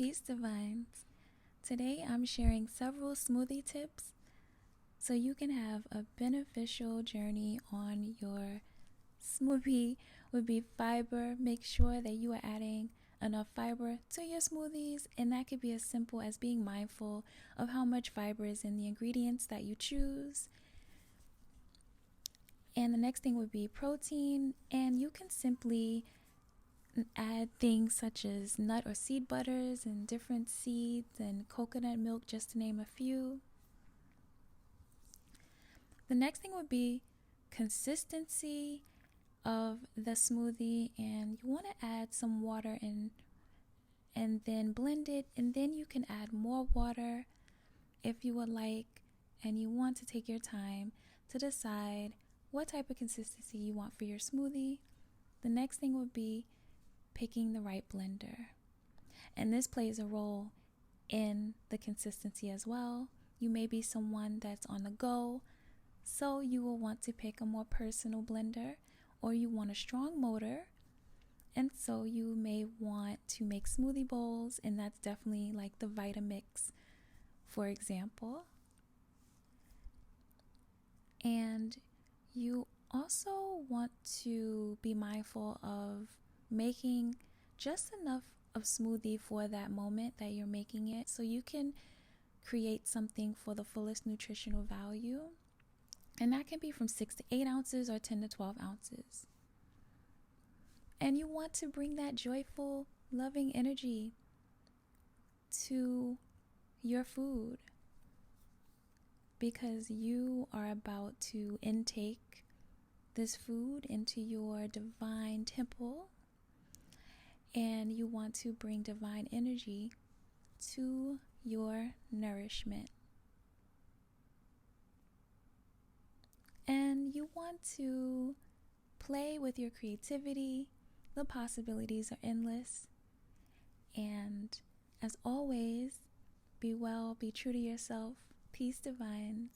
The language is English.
Peace Divines. Today I'm sharing several smoothie tips so you can have a beneficial journey on your smoothie. Would be fiber. Make sure that you are adding enough fiber to your smoothies, and that could be as simple as being mindful of how much fiber is in the ingredients that you choose. And the next thing would be protein, and you can simply add things such as nut or seed butters and different seeds and coconut milk, just to name a few. The next thing would be consistency of the smoothie, and you want to add some water in and then blend it, and then you can add more water if you would like, and you want to take your time to decide what type of consistency you want for your smoothie. The next thing would be picking the right blender, and this plays a role in the consistency as well. You may be someone that's on the go, so you will want to pick a more personal blender, or you want a strong motor, and so you may want to make smoothie bowls, and that's definitely like the Vitamix, for example. And you also want to be mindful of making just enough of smoothie for that moment that you're making it, so you can create something for the fullest nutritional value. And that can be from 6 to 8 ounces or 10 to 12 ounces. And you want to bring that joyful, loving energy to your food, because you are about to intake this food into your divine temple, and you want to bring divine energy to your nourishment. And you want to play with your creativity. The possibilities are endless. And as always, be well, be true to yourself. Peace Divines.